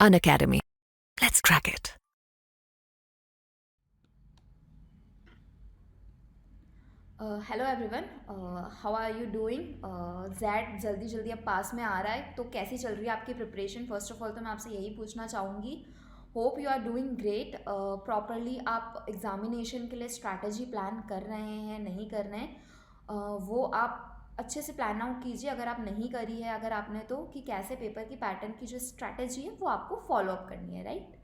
Unacademy. Let's crack it. Hello everyone, how are you doing? जैड जल्दी जल्दी अब पास में आ रहा है, तो कैसी चल रही है आपकी प्रिपरेशन? फर्स्ट ऑफ ऑल तो मैं आपसे यही पूछना चाहूँगी। Hope you are doing great. Properly आप एग्जामिनेशन के लिए स्ट्रैटेजी प्लान कर रहे हैं, नहीं कर रहे हैं, वो आप अच्छे से प्लान आउट कीजिए। अगर आप नहीं करी है, अगर आपने, तो कि कैसे पेपर की पैटर्न की जो स्ट्रैटेजी है वो आपको फॉलो अप करनी है, राइट?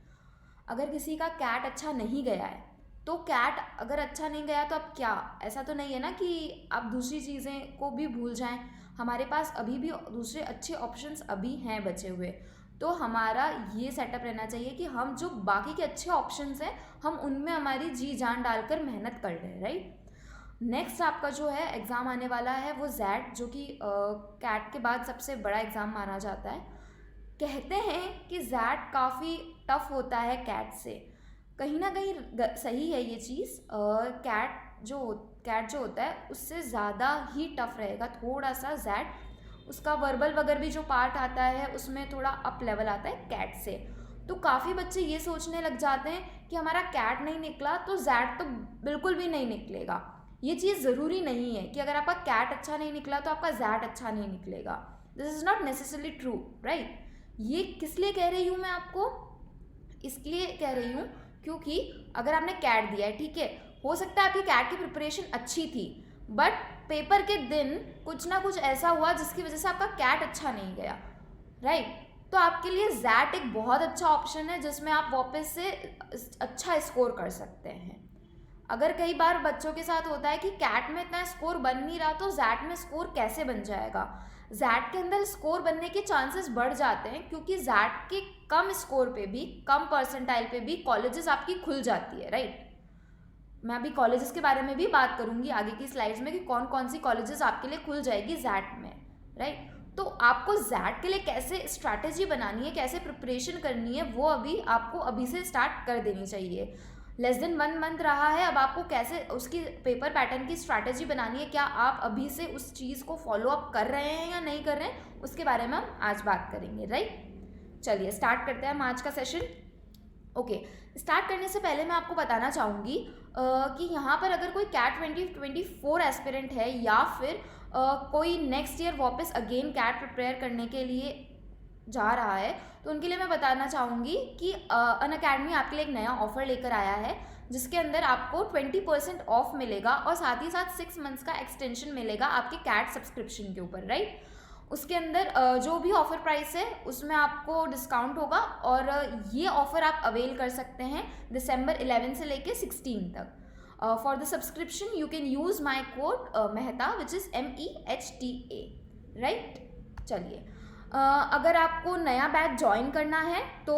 अगर किसी का कैट अच्छा नहीं गया है, तो कैट अगर अच्छा नहीं गया तो अब क्या, ऐसा तो नहीं है ना कि आप दूसरी चीज़ें को भी भूल जाएं। हमारे पास अभी भी दूसरे अच्छे ऑप्शंस अभी हैं बचे हुए। तो हमारा ये सेटअप रहना चाहिए कि हम जो बाकी के अच्छे ऑप्शंस हैं, हम उनमें हमारी जी जान डालकर मेहनत कर रहे हैं, राइट? नेक्स्ट आपका जो है एग्ज़ाम आने वाला है वो जैट, जो कि कैट के बाद सबसे बड़ा एग्ज़ाम माना जाता है। कहते हैं कि जैट काफ़ी टफ होता है कैट से। कहीं ना कहीं सही है ये चीज़। कैट जो होता है उससे ज़्यादा ही टफ रहेगा थोड़ा सा जैट। उसका वर्बल वगैरह भी जो पार्ट आता है उसमें थोड़ा अप लेवल आता है कैट से। तो काफ़ी बच्चे ये सोचने लग जाते हैं कि हमारा कैट नहीं निकला तो जैट तो बिल्कुल भी नहीं निकलेगा। ये चीज़ ज़रूरी नहीं है कि अगर आपका कैट अच्छा नहीं निकला तो आपका जैट अच्छा नहीं निकलेगा। This is not necessarily true, right? ये किस लिए कह रही हूँ मैं आपको? इसलिए कह रही हूँ क्योंकि अगर आपने कैट दिया है, ठीक है, हो सकता है आपकी कैट की प्रिपरेशन अच्छी थी, बट पेपर के दिन कुछ ना कुछ ऐसा हुआ जिसकी वजह से आपका कैट अच्छा नहीं गया, राइट? तो आपके लिए जैट एक बहुत अच्छा ऑप्शन है जिसमें आप वापस से अच्छा स्कोर कर सकते हैं। अगर कई बार बच्चों के साथ होता है कि कैट में इतना स्कोर बन नहीं रहा तो जैट में स्कोर कैसे बन जाएगा। जैट के अंदर स्कोर बनने के चांसेस बढ़ जाते हैं क्योंकि जैट के कम स्कोर पे भी, कम परसेंटाइल पे भी कॉलेजेस आपकी खुल जाती है, राइट? मैं अभी कॉलेजेस के बारे में भी बात करूंगी आगे की स्लाइड्स में कि कौन कौन सी कॉलेजेस आपके लिए खुल जाएगी जैट में, राइट? तो आपको जैट के लिए कैसे स्ट्रैटेजी बनानी है, कैसे प्रिपरेशन करनी है, वो अभी आपको अभी से स्टार्ट कर देनी चाहिए। लेस देन 1 मंथ रहा है, अब आपको कैसे उसकी पेपर पैटर्न की स्ट्रैटेजी बनानी है, क्या आप अभी से उस चीज़ को फॉलो अप कर रहे हैं या नहीं कर रहे हैं, उसके बारे में हम आज बात करेंगे, राइट? चलिए स्टार्ट करते हैं हम आज का सेशन। ओके, स्टार्ट करने से पहले मैं आपको बताना चाहूँगी कि यहाँ पर अगर कोई कैट 2024 एस्पिरेंट है या फिर कोई नेक्स्ट ईयर वापस अगेन कैट प्रिपेयर करने के लिए जा रहा है, तो उनके लिए मैं बताना चाहूँगी कि अनअकैडमी आपके लिए एक नया ऑफर लेकर आया है जिसके अंदर आपको 20% ऑफ मिलेगा और साथ ही साथ 6 मंथ्स का एक्सटेंशन मिलेगा आपके कैट सब्सक्रिप्शन के ऊपर, राइट? उसके अंदर जो भी ऑफर प्राइस है उसमें आपको डिस्काउंट होगा और ये ऑफर आप अवेल कर सकते हैं दिसंबर 11 से लेके 16 तक। For the subscription you can use my code Mehta, which is MEHTA, right? चलिए, अगर आपको नया बैच ज्वाइन करना है तो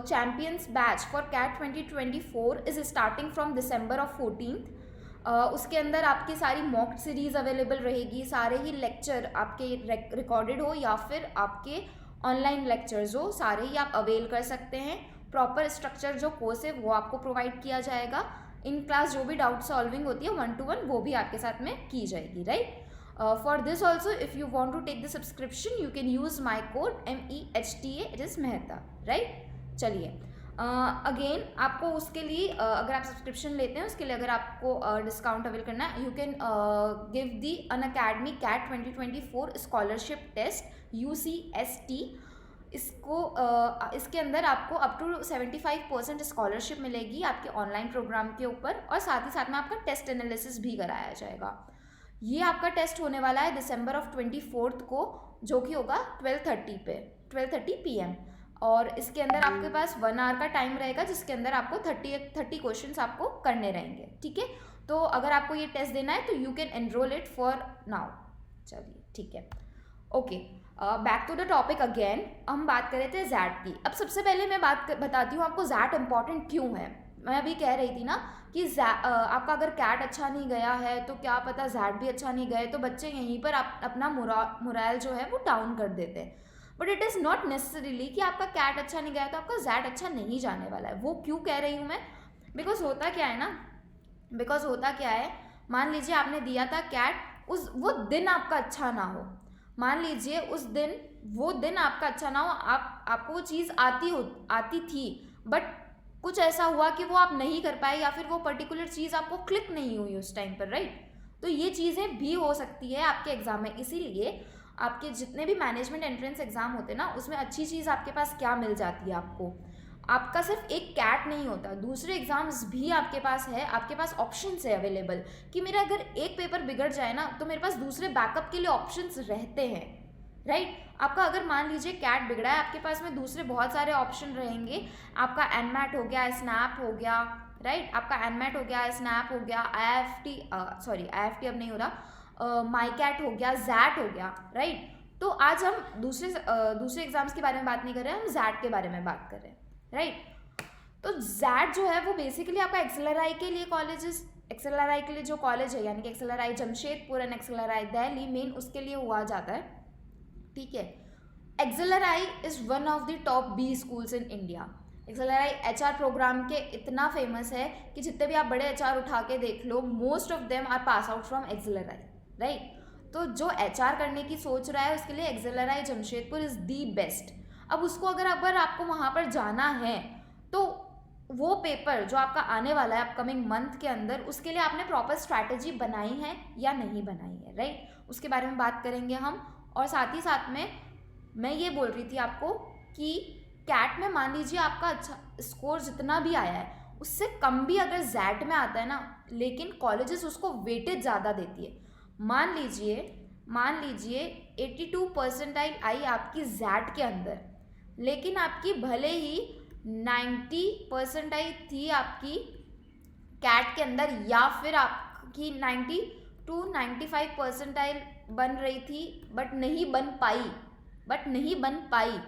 champions batch for CAT 2024 is starting from December of 14th। उसके अंदर आपकी सारी मॉक सीरीज़ अवेलेबल रहेगी, सारे ही लेक्चर आपके रिकॉर्डेड हो या फिर आपके ऑनलाइन लेक्चर्स हो, सारे ही आप अवेल कर सकते हैं। प्रॉपर स्ट्रक्चर जो कोर्स है वो आपको प्रोवाइड किया जाएगा। इन क्लास जो भी डाउट सॉल्विंग होती है 1-to-1 वो भी आपके साथ में की जाएगी, right? For this also, if you want to take the subscription, you can use my code MEHTA, it is Mehta, right? चलिए, अगेन आपको उसके लिए अगर आप सब्सक्रिप्शन लेते हैं उसके लिए अगर आपको डिस्काउंट अवेल करना है, you can give the Unacademy CAT 2024 scholarship test UCST। इसको इसके अंदर आपको अप टू 75% स्कॉलरशिप मिलेगी आपके ऑनलाइन प्रोग्राम के ऊपर और साथ ही साथ में आपका टेस्ट एनालिसिस भी कराया जाएगा। ये आपका टेस्ट होने वाला है दिसंबर ऑफ 24th को, जो कि होगा 12:30 पे, 12:30 PM। और इसके अंदर आपके पास 1 आवर का टाइम रहेगा जिसके अंदर आपको 30 क्वेश्चंस आपको करने रहेंगे, ठीक है? तो अगर आपको ये टेस्ट देना है तो you can enrol it for now. चलिए ठीक है, okay, back to the topic again. हम बात कर रहे थे जैट की। अब सबसे पहले मैं बताती हूँ आपको जैट इंपॉर्टेंट क्यों है। मैं अभी कह रही थी ना कि आपका अगर कैट अच्छा नहीं गया है तो क्या पता जैट भी अच्छा नहीं गए, तो बच्चे यहीं पर अपना मोरल जो है वो डाउन कर देते हैं। But it is not necessarily कि आपका कैट अच्छा नहीं गया तो आपका जैट अच्छा नहीं जाने वाला है। वो क्यों कह रही हूँ मैं? बिकॉज होता क्या है ना, मान लीजिए आपने दिया था कैट, वो दिन आपका अच्छा ना हो, मान लीजिए वो दिन आपका अच्छा ना हो, आप आपको वो चीज़ आती थी, बट कुछ ऐसा हुआ कि वो आप नहीं कर पाए या फिर वो पर्टिकुलर चीज़ आपको क्लिक नहीं हुई उस टाइम पर, राइट। तो ये चीज़ें भी हो सकती है आपके एग्ज़ाम में। इसीलिए आपके जितने भी मैनेजमेंट एंट्रेंस एग्ज़ाम होते हैं ना, उसमें अच्छी चीज़ आपके पास क्या मिल जाती है आपका सिर्फ एक कैट नहीं होता, दूसरे एग्जाम्स भी आपके पास है, आपके पास ऑप्शंस है अवेलेबल कि मेरा अगर एक पेपर बिगड़ जाए ना तो मेरे पास दूसरे बैकअप के लिए ऑप्शंस रहते हैं, राइट। आपका अगर मान लीजिए कैट बिगड़ा है, आपके पास में दूसरे बहुत सारे ऑप्शन रहेंगे। आपका एनमैट हो गया, स्नैप हो गया, राइट। आपका एनमैट हो गया, स्नैप हो गया, आई एफ टी अब नहीं हो रहा, माई कैट हो गया, जैट हो गया, राइट। तो आज हम दूसरे एग्जाम्स के बारे में बात नहीं कर रहे हैं, हम जैट के बारे में बात कर रहे हैं, राइट। तो जैट जो है वो बेसिकली आपका एक्सेलराई के लिए एक्सेलराई के लिए जो कॉलेज है, यानी कि XLRI Jamshedpur and XLRI Delhi, मेन उसके लिए हुआ जाता है, ठीक है। XLRI is one of the top B schools in India. एक्सेलराई एचआर प्रोग्राम के इतना फेमस है कि जितने भी आप बड़े एचआर उठा के देख लो, most of them are pass out from XLRI, right. तो जो एचआर करने की सोच रहा है उसके लिए एक्सेलराई जमशेदपुर इज दी बेस्ट। अब उसको अगर आपको वहाँ पर जाना है तो वो पेपर जो आपका आने वाला है अपकमिंग मंथ के अंदर, उसके लिए आपने प्रॉपर स्ट्रैटेजी बनाई है या नहीं बनाई है, राइट। उसके बारे में बात करेंगे हम। और साथ ही साथ में मैं ये बोल रही थी आपको कि कैट में मान लीजिए आपका अच्छा स्कोर जितना भी आया है उससे कम भी अगर जैट में आता है ना, लेकिन कॉलेजेस उसको वेटेज ज़्यादा देती है। मान लीजिए 82 परसेंटाइल आई आपकी जैट के अंदर, लेकिन आपकी भले ही 90 परसेंटाइल थी आपकी कैट के अंदर, या फिर आपकी 90 to 95 परसेंटाइल बन रही थी बट नहीं बन पाई।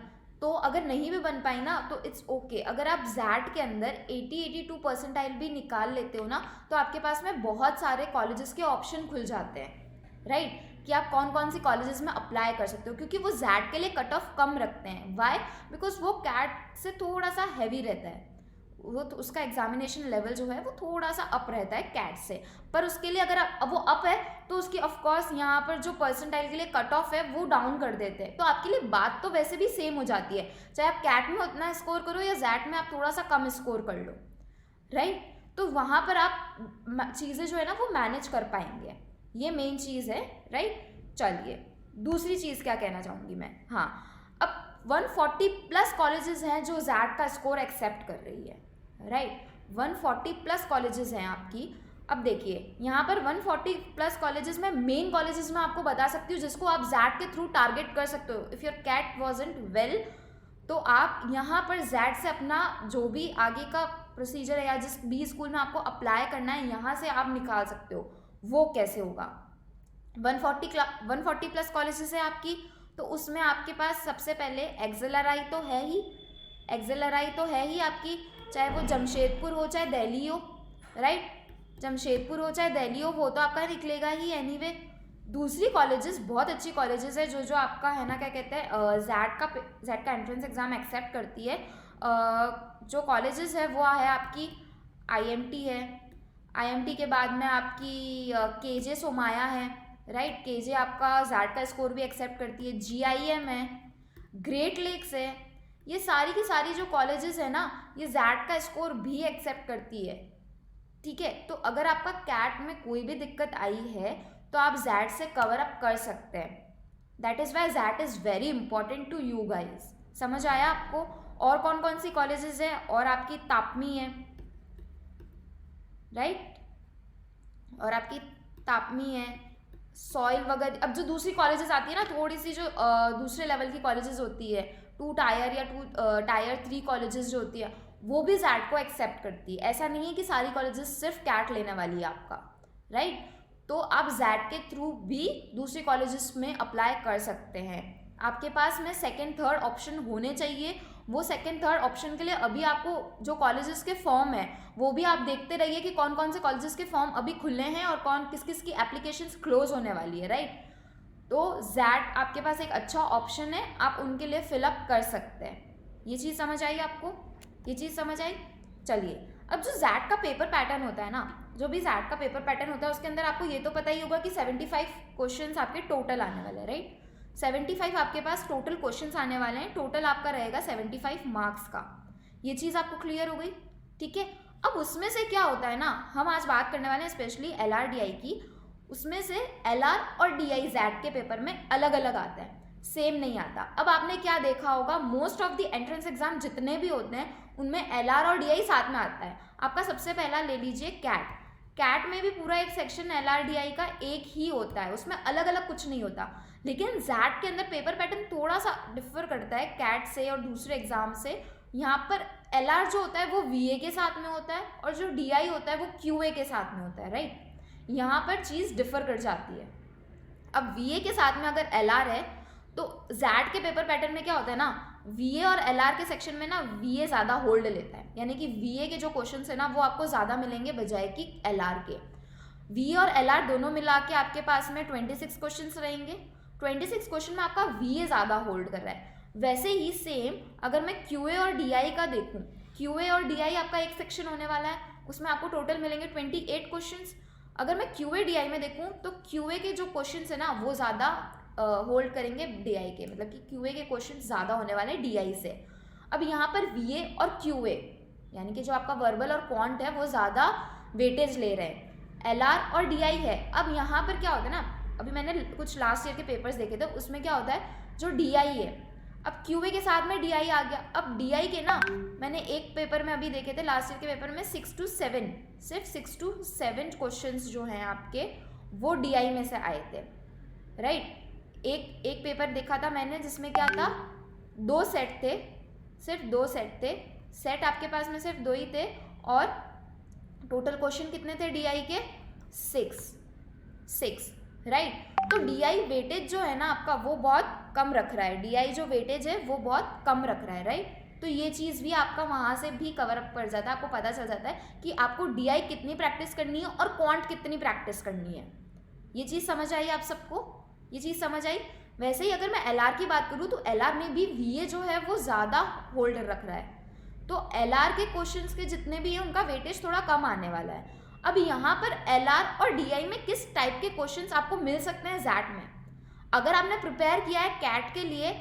तो अगर नहीं भी बन पाई ना तो इट्स ओके। अगर आप जैट के अंदर 80-82 परसेंटाइल भी निकाल लेते हो ना तो आपके पास में बहुत सारे कॉलेजेस के ऑप्शन खुल जाते हैं, राइट, कि आप कौन कौन सी कॉलेजेस में अप्लाई कर सकते हो, क्योंकि वो जैट के लिए कट ऑफ कम रखते हैं। वाई? बिकॉज वो कैट से थोड़ा सा हैवी रहता है, वो तो उसका एग्जामिनेशन लेवल जो है वो थोड़ा सा अप रहता है कैट से। पर उसके लिए अगर अब वो अप है तो उसकी ऑफकोर्स यहाँ पर जो परसेंटाइल के लिए कट ऑफ है वो डाउन कर देते हैं। तो आपके लिए बात तो वैसे भी सेम हो जाती है, चाहे आप कैट में उतना स्कोर करो या जैट में आप थोड़ा सा कम स्कोर कर लो, राइट। तो वहाँ पर आप चीज़ें जो है ना वो मैनेज कर पाएंगे, ये मेन चीज़ है, राइट। चलिए दूसरी चीज़ क्या कहना चाहूँगी मैं, हाँ, अब 140 प्लस कॉलेजेस हैं जो जैट का स्कोर एक्सेप्ट कर रही है, राइट। 140 प्लस कॉलेजेस हैं आपकी। अब देखिए यहाँ पर 140 प्लस कॉलेजेस में मेन कॉलेजेस में आपको बता सकती हूँ जिसको आप जैट के थ्रू टारगेट कर सकते हो। If your CAT wasn't well तो आप यहाँ पर जैट से अपना जो भी आगे का प्रोसीजर है या जिस भी स्कूल में आपको अप्लाई करना है यहाँ से आप निकाल सकते हो। वो कैसे होगा? 140 प्लस कॉलेजेस है आपकी, तो उसमें आपके पास सबसे पहले एक्सेलराई तो है ही आपकी, चाहे वो जमशेदपुर हो चाहे दिल्ली हो, राइट। जमशेदपुर हो चाहे दिल्ली हो वो तो आपका निकलेगा ही एनीवे। दूसरी कॉलेजेस बहुत अच्छी कॉलेजेस है जो आपका है ना क्या कहते हैं जैट का एंट्रेंस एग्जाम एक्सेप्ट करती है। जो कॉलेजेस है वो है आपकी आईएमटी है, आईएमटी के बाद में आपकी केजे सोमाया है, राइट। केजे आपका जैट का स्कोर भी एक्सेप्ट करती है। जीआईएम है, ग्रेट लेक्स है, ये सारी की सारी जो कॉलेजेस है ना ये जैट का स्कोर भी एक्सेप्ट करती है, ठीक है। तो अगर आपका कैट में कोई भी दिक्कत आई है तो आप जैट से कवर अप कर सकते हैं। That is why XAT is very important to you guys. समझ आया आपको? और कौन कौन सी कॉलेजेस हैं? और आपकी तापमी है, राइट, और आपकी तापमी है, सॉइल वगैरह। अब जो दूसरी कॉलेजेस आती है ना थोड़ी सी जो दूसरे लेवल की कॉलेजेस होती है, 2 टायर या 2 टायर 3 कॉलेजेस जो होती है वो भी जैट को एक्सेप्ट करती है। ऐसा नहीं है कि सारी कॉलेजेस सिर्फ कैट लेने वाली है आपका, राइट। तो आप जैट के थ्रू भी दूसरी कॉलेजेस में अप्लाई कर सकते हैं। आपके पास में सेकंड थर्ड ऑप्शन होने चाहिए। वो सेकंड थर्ड ऑप्शन के लिए अभी आपको जो कॉलेजेस के फॉर्म है वो भी आप देखते रहिए कि कौन कौन से कॉलेजेस के फॉर्म अभी खुले हैं और किस किस की एप्लीकेशंस क्लोज होने वाली है, राइट। तो जैट आपके पास एक अच्छा ऑप्शन है, आप उनके लिए फिलअप कर सकते हैं। ये चीज़ समझ आई आपको? ये चीज़ समझ आई? चलिए अब जो जैट का पेपर पैटर्न होता है ना, जो भी जैट का पेपर पैटर्न होता है उसके अंदर आपको ये तो पता ही होगा कि 75 क्वेश्चंस आपके टोटल आने वाले हैं, राइट। 75 आपके पास टोटल क्वेश्चंस आने वाले हैं, टोटल आपका रहेगा 75 मार्क्स का। ये चीज़ आपको क्लियर हो गई, ठीक है। अब उसमें से क्या होता है ना, हम आज बात करने वाले हैं स्पेशली LRDI की। उसमें से LR और DI ZED के पेपर में अलग अलग आता है, सेम नहीं आता। अब आपने क्या देखा होगा, most of the entrance exam जितने भी होते हैं उनमें LR और DI साथ में आता है। आपका सबसे पहला ले लीजिए कैट। कैट में भी पूरा एक सेक्शन LRDI का एक ही होता है, उसमें अलग अलग कुछ नहीं होता। लेकिन जैड के अंदर पेपर पैटर्न थोड़ा सा डिफर करता है कैट से और दूसरे एग्जाम से। यहाँ पर LR जो होता है वो VA के साथ में होता है और जो DI होता है वो QA के साथ में होता है, राइट। यहाँ पर चीज़ डिफर कर जाती है। अब VA के साथ में अगर LR है तो जैड के पेपर पैटर्न में क्या होता है ना, VA और LR के सेक्शन में ना VA ज़्यादा होल्ड लेता है, यानी कि VA के जो क्वेश्चन है ना वो आपको ज़्यादा मिलेंगे बजाय कि LR के। VA और LR दोनों मिला के आपके पास में 26 क्वेश्चन रहेंगे। 26 क्वेश्चन में आपका VA ज़्यादा होल्ड कर रहा है। वैसे ही सेम अगर मैं QA और DI का देखूँ, QA और DI आपका एक सेक्शन होने वाला है, उसमें आपको टोटल मिलेंगे 28 क्वेश्चन। अगर मैं QA DI में देखूँ तो QA के जो क्वेश्चन है ना वो ज़्यादा होल्ड करेंगे DI के, मतलब कि QA के क्वेश्चन ज़्यादा होने वाले हैं DI से। अब यहाँ पर VA और QA यानी कि जो आपका वर्बल और क्वांट है वो ज़्यादा वेटेज ले रहे हैं। LR और DI है। अब यहाँ पर क्या होता है ना, अभी मैंने कुछ लास्ट ईयर के पेपर्स देखे थे, उसमें क्या होता है जो DI है, अब QA के साथ में DI आ गया। अब DI के ना मैंने एक पेपर में अभी देखे थे लास्ट ईयर के पेपर में 6 to 7, सिर्फ 6 to 7 क्वेश्चंस जो हैं आपके वो DI में से आए थे, राइट। एक पेपर देखा था मैंने जिसमें क्या था, 2 सेट थे, सिर्फ 2 सेट थे, सेट आपके पास में सिर्फ 2 ही थे और टोटल क्वेश्चन कितने थे DI के, 6, राइट। तो DI वेटेज जो है ना आपका वो बहुत कम रख रहा है, DI जो वेटेज है वो बहुत कम रख रहा है, राइट। तो ये चीज़ भी आपका वहाँ से भी कवर अप कर जाता है, आपको पता चल जाता है कि आपको DI कितनी प्रैक्टिस करनी है और क्वांट कितनी प्रैक्टिस करनी है। ये चीज़ समझ आई आप सबको, ये चीज़ समझ आई। वैसे ही अगर मैं LR की बात करूँ तो LR में भी VA जो है वो ज़्यादा होल्डर रख रहा है, तो LR के क्वेश्चंस के जितने भी हैं उनका वेटेज थोड़ा कम आने वाला है। अब यहाँ पर LR और DI में किस टाइप के क्वेश्चंस आपको मिल सकते हैं जैड में, अगर आपने प्रिपेयर किया है कैट के लिए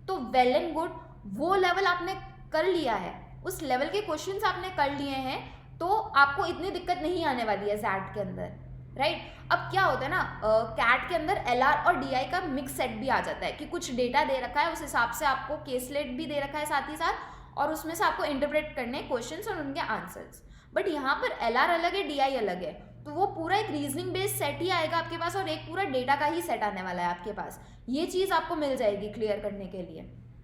तो वेल एंड गुड, वो लेवल आपने कर लिया है, उस लेवल के क्वेश्चंस आपने कर लिए हैं तो आपको इतनी दिक्कत नहीं आने वाली है जैड के अंदर, राइट। अब क्या होता है ना, कैट के अंदर LR और DI का मिक्स सेट भी आ जाता है कि कुछ डेटा दे रखा है, उस हिसाब से आपको केसलेट भी दे रखा है साथ ही साथ, और उसमें से आपको इंटरप्रेट करने क्वेश्चंस और उनके आंसर्स। बट यहाँ पर LR अलग है, DI अलग है, तो वो पूरा एक रीजनिंग बेस्ड सेट ही आएगा आपके पास और एक पूरा डेटा का ही सेट आने वाला है आपके पास। ये चीज़ आपको मिल जाएगी क्लियर करने के लिए,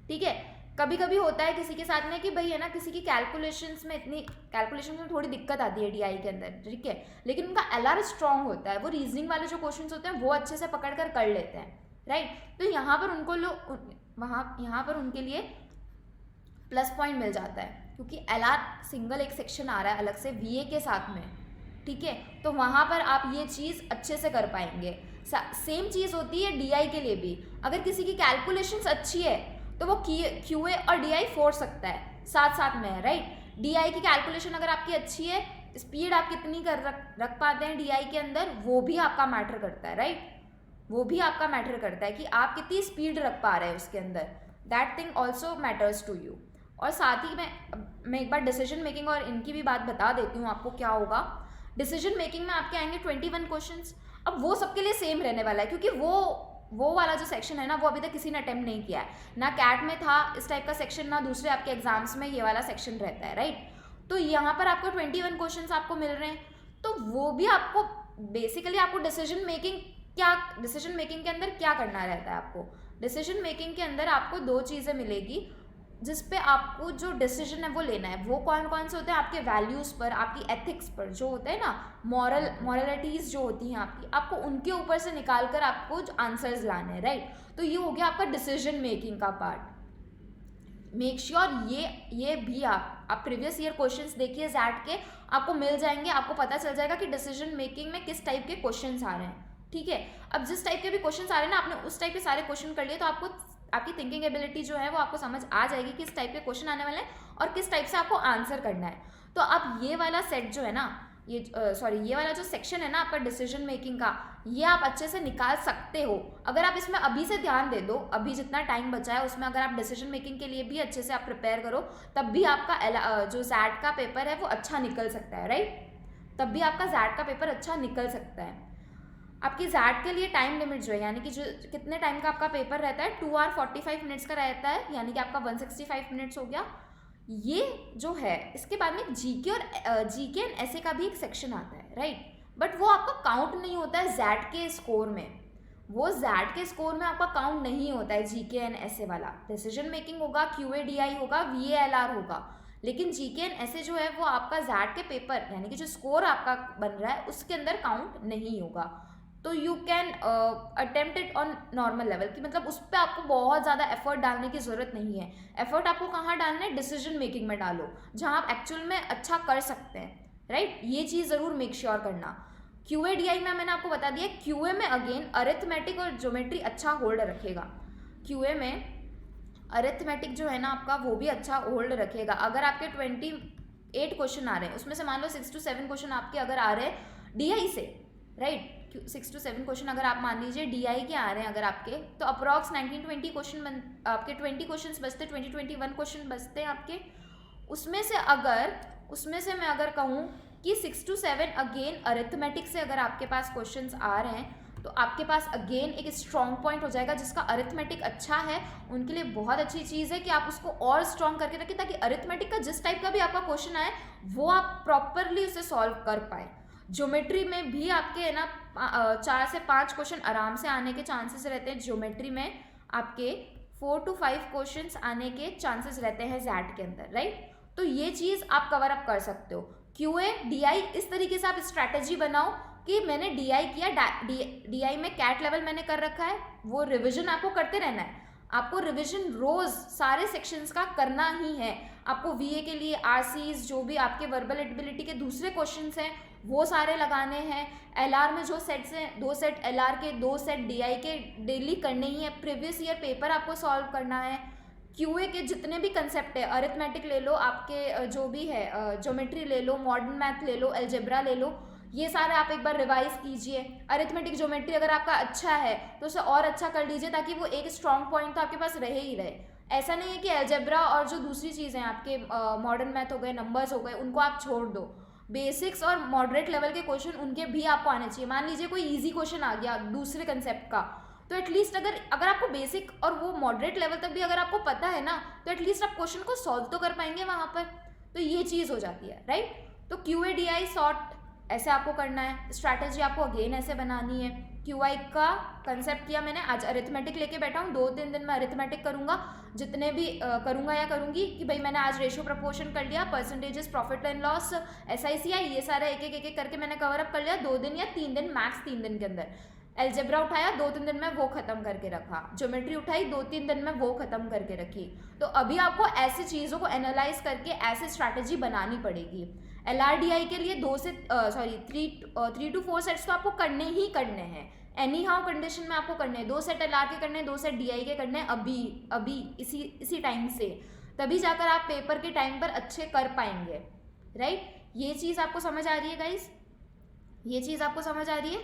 ठीक है। कभी कभी होता है किसी के साथ में कि भाई है ना, किसी की कैलकुलेशंस में थोड़ी दिक्कत आती है DI के अंदर, ठीक है, लेकिन उनका LR स्ट्रांग होता है, वो रीजनिंग वाले जो क्वेश्चंस होते हैं वो अच्छे से पकड़ कर लेते हैं, राइट। तो यहाँ पर उनको यहाँ पर उनके लिए प्लस पॉइंट मिल जाता है क्योंकि LR सिंगल एक सेक्शन आ रहा है अलग से VA के साथ में, ठीक है, तो वहाँ पर आप ये चीज़ अच्छे से कर पाएंगे। सेम चीज़ होती है DI के लिए भी, अगर किसी की कैलकुलेशंस अच्छी है तो वो QA और DI फोड़ सकता है साथ साथ में, राइट। DI की कैलकुलेशन अगर आपकी अच्छी है, स्पीड आप कितनी रख पाते हैं DI के अंदर वो भी आपका मैटर करता है, राइट। वो भी आपका मैटर करता है कि आप कितनी स्पीड रख पा रहे हैं उसके अंदर, that thing also matters to you. और साथ ही मैं एक बार डिसीजन मेकिंग और इनकी भी बात बता देती हूँ आपको क्या होगा। डिसीजन मेकिंग में आपके आएंगे 21 क्वेश्चंस। अब वो सबके लिए सेम रहने वाला है क्योंकि वो वाला जो सेक्शन है ना वो अभी तक किसी ने अटेम्प्ट नहीं किया है, ना कैट में था इस टाइप का सेक्शन, ना दूसरे आपके एग्जाम्स में ये वाला सेक्शन रहता है, राइट। तो यहाँ पर आपको 21 क्वेश्चंस आपको मिल रहे हैं, तो वो भी आपको बेसिकली आपको डिसीजन मेकिंग के अंदर क्या करना रहता है। आपको डिसीजन मेकिंग के अंदर आपको 2 चीज़ें मिलेगी जिस पे आपको जो डिसीजन है वो लेना है। वो कौन कौन से होते हैं, आपके वैल्यूज़ पर, आपकी एथिक्स पर, जो होते हैं ना मॉरलिटीज़ जो होती हैं आपको उनके ऊपर से निकाल कर आपको आंसर्स लाने हैं, राइट। तो ये हो गया आपका डिसीजन मेकिंग का पार्ट। मेक श्योर ये भी आप प्रीवियस ईयर क्वेश्चंस देखिए जैड के, आपको मिल जाएंगे, आपको पता चल जाएगा कि डिसीजन मेकिंग में किस टाइप के क्वेश्चंस आ रहे हैं, ठीक है। अब जिस टाइप के भी क्वेश्चंस आ रहे हैं ना, आपने उस टाइप के सारे क्वेश्चन कर लिए तो आपको आपकी थिंकिंग एबिलिटी जो है वो आपको समझ आ जाएगी किस टाइप के क्वेश्चन आने वाले हैं और किस टाइप से आपको आंसर करना है। तो अब ये वाला सेट जो है ना, ये सॉरी ये वाला जो सेक्शन है ना आपका डिसीजन मेकिंग का, ये आप अच्छे से निकाल सकते हो अगर आप इसमें अभी से ध्यान दे दो। अभी जितना टाइम बचा है उसमें अगर आप डिसीजन मेकिंग के लिए भी अच्छे से आप प्रिपेयर करो, तब भी आपका जो जैट का पेपर है वो अच्छा निकल सकता है, राइट। तब भी आपका जैट का पेपर अच्छा निकल सकता है। आपकी जैट के लिए टाइम लिमिट जो है, यानी कि जो कितने टाइम का आपका पेपर रहता है, 2 आवर 45 मिनट्स का रहता है, यानी कि आपका 165 मिनट्स हो गया। ये जो है इसके बाद में जीके और जीके एंड एसए का भी एक सेक्शन आता है, राइट। बट वो आपका काउंट नहीं होता है जैट के स्कोर में, वो जैट के स्कोर में आपका काउंट नहीं होता है जीके एंड एसए वाला। डिसीजन मेकिंग होगा, क्यूएडीआई होगा, वीएएलआर होगा, लेकिन जीके एंड एसए जो है वो आपका जैट के पेपर यानी कि जो स्कोर आपका बन रहा है उसके अंदर काउंट नहीं होगा। तो you can attempt it on normal level, कि मतलब उस पर आपको बहुत ज़्यादा एफर्ट डालने की ज़रूरत नहीं है। एफर्ट आपको कहाँ डालना है, डिसीजन मेकिंग में डालो, जहाँ आप एक्चुअल में अच्छा कर सकते हैं, राइट। ये चीज़ ज़रूर मेक श्योर करना। क्यूएडीआई में मैंने आपको बता दिया, क्यूए में अगेन अरिथमेटिक और ज्योमेट्री अच्छा होल्ड रखेगा। क्यूए में अरिथमेटिक जो है ना आपका वो भी अच्छा होल्ड रखेगा। अगर आपके 28 क्वेश्चन आ रहे हैं, उसमें से मान लो 6 to 7 क्वेश्चन आपके अगर आ रहे हैं डीआई से, राइट, 6 to 7 क्वेश्चन अगर आप मान लीजिए डीआई के आ रहे हैं अगर आपके, तो अप्रॉक्स 19-20 क्वेश्चन आपके 20 क्वेश्चन बचते, 20-21 क्वेश्चन बचते हैं आपके। उसमें से मैं अगर कहूँ कि 6 to 7 अगेन अरिथमेटिक से अगर आपके पास क्वेश्चंस आ रहे हैं, तो आपके पास अगेन एक स्ट्रॉन्ग पॉइंट हो जाएगा। जिसका अरिथमेटिक अच्छा है उनके लिए बहुत अच्छी चीज़ है कि आप उसको और स्ट्रॉन्ग करके रखें, ताकि अरिथमेटिक का जिस टाइप का भी आपका क्वेश्चन आए वो आप प्रॉपरली उसे सॉल्व कर पाए। ज्योमेट्री में भी आपके है ना 4 से 5 क्वेश्चन आराम से आने के चांसेस रहते हैं। ज्योमेट्री में आपके 4 to 5 क्वेश्चंस आने के चांसेस रहते हैं जैट के अंदर, राइट। तो ये चीज़ आप कवर अप कर सकते हो। क्यूए डीआई इस तरीके से आप स्ट्रैटेजी बनाओ कि मैंने डीआई किया, डीआई में कैट लेवल मैंने कर रखा है, वो रिविजन आपको करते रहना है। आपको रिवीजन रोज सारे सेक्शंस का करना ही है। आपको वीए के लिए आरसीज जो भी आपके वर्बल एबिलिटी के दूसरे क्वेश्चंस हैं वो सारे लगाने हैं। एलआर में जो सेट्स हैं 2 सेट एलआर के 2 सेट डीआई के डेली करने ही है। प्रीवियस ईयर पेपर आपको सॉल्व करना है। क्यूए के जितने भी कंसेप्ट है, अरिथमेटिक ले लो, आपके जो भी है ज्योमेट्री ले लो, मॉडर्न मैथ ले लो, अलजेब्रा ले लो, ये सारे आप एक बार रिवाइज कीजिए। अरिथमेटिक ज्योमेट्री अगर आपका अच्छा है तो उसे और अच्छा कर लीजिए, ताकि वो एक स्ट्रॉन्ग पॉइंट तो आपके पास रहे ही रहे। ऐसा नहीं है कि अलजेब्रा और जो दूसरी चीज़ें आपके मॉडर्न मैथ हो गए, नंबर्स हो गए, उनको आप छोड़ दो। बेसिक्स और मॉडरेट लेवल के क्वेश्चन उनके भी आपको आने चाहिए। मान लीजिए कोई ईजी क्वेश्चन आ गया दूसरे कंसेप्ट का, तो एटलीस्ट अगर आपको बेसिक और वो मॉडरेट लेवल तक भी अगर आपको पता है ना, तो एटलीस्ट आप क्वेश्चन को सॉल्व तो कर पाएंगे वहाँ पर। तो ये चीज़ हो जाती है, राइट। तो क्यूएडीआई शॉर्ट ऐसे आपको करना है, स्ट्रैटेजी आपको अगेन ऐसे बनानी है। क्यूआई का कंसेप्ट किया मैंने, आज अरिथमेटिक लेके बैठा हूँ, 2-3 दिन में अरिथमेटिक करूँगा, जितने भी करूँगा या करूँगी कि भाई मैंने आज रेशियो प्रपोर्शन कर लिया, परसेंटेजेस, प्रॉफिट एंड लॉस, एसआईसीआई, ये सारे एक एक करके मैंने कवर अप कर लिया 2 दिन या 3 दिन, मैक्स 3 दिन के अंदर। एल्जेब्रा उठाया 2-3 दिन में वो खत्म करके रखा, ज्योमेट्री उठाई 2-3 दिन में वो खत्म करके रखी। तो अभी आपको ऐसी चीज़ों को एनालाइज करके ऐसे स्ट्रैटेजी बनानी पड़ेगी। एलआरडीआई के लिए 3 to 4 सेट्स तो आपको करने ही करने हैं, एनी हाउ कंडीशन में आपको करने हैं। 2 सेट एलआर के करने हैं, 2 सेट डीआई के करने हैं अभी इसी टाइम से, तभी जाकर आप पेपर के टाइम पर अच्छे कर पाएंगे, राइट। ये चीज़ आपको समझ आ रही है गाइस? ये चीज़ आपको समझ आ रही है?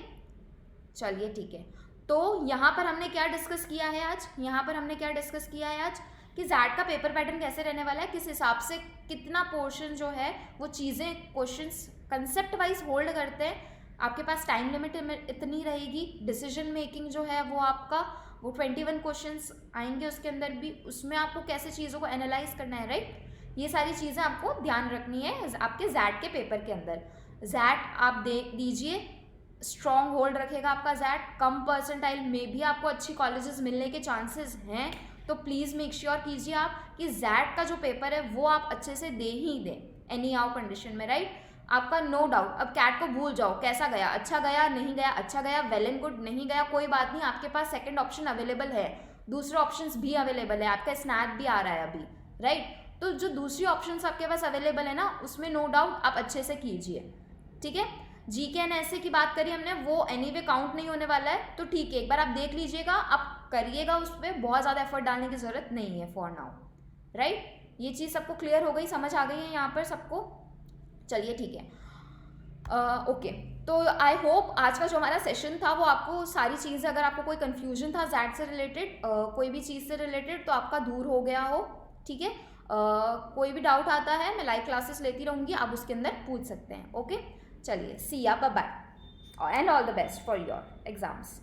चलिए ठीक है। तो यहाँ पर हमने क्या डिस्कस किया है आज? यहाँ पर हमने क्या डिस्कस किया है आज कि जैट का पेपर पैटर्न कैसे रहने वाला है, किस हिसाब से कितना पोर्शन जो है वो चीज़ें क्वेश्चंस कंसेप्ट वाइज होल्ड करते हैं। आपके पास टाइम लिमिट इतनी रहेगी। डिसीजन मेकिंग जो है वो आपका वो 21 क्वेश्चंस आएंगे उसके अंदर भी, उसमें आपको कैसे चीज़ों को एनालाइज करना है, राइट। ये सारी चीज़ें आपको ध्यान रखनी है आपके जैट के पेपर के अंदर। जैट आप दीजिए, स्ट्रॉन्ग होल्ड रखेगा आपका जैट। कम परसेंटाइल में भी आपको अच्छी कॉलेजेस मिलने के चांसेस हैं, तो प्लीज़ मेक श्योर कीजिए आप कि जैट का जो पेपर है वो आप अच्छे से दे ही दें एनी हाउ कंडीशन में, राइट। आपका नो डाउट, अब कैट को भूल जाओ, कैसा गया, अच्छा गया, नहीं गया, अच्छा गया, वेल एंड गुड, नहीं गया कोई बात नहीं, आपके पास सेकंड ऑप्शन अवेलेबल है, दूसरे ऑप्शंस भी अवेलेबल है, आपका स्नैप भी आ रहा है अभी, राइट। तो जो दूसरी ऑप्शंस आपके पास अवेलेबल है ना, उसमें नो डाउट आप अच्छे से कीजिए, ठीक है। जीके एंड ऐसे की बात करी हमने, वो एनीवे काउंट नहीं होने वाला है, तो ठीक है, एक बार आप देख लीजिएगा, आप करिएगा, उस पर बहुत ज़्यादा एफर्ट डालने की ज़रूरत नहीं है फॉर नाउ, राइट। ये चीज़ सबको क्लियर हो गई, समझ आ गई है यहाँ पर सबको? चलिए ठीक है। ओके, तो आई होप आज का जो हमारा सेशन था वो आपको सारी चीज़ें, अगर आपको कोई कन्फ्यूजन था जैट से रिलेटेड, कोई भी चीज़ से रिलेटेड, तो आपका दूर हो गया हो, ठीक है। कोई भी डाउट आता है मैं लाइव क्लासेस लेती रहूँगी, आप उसके अंदर पूछ सकते हैं। ओके, चलिए, see ya, bye bye and all the best for your exams.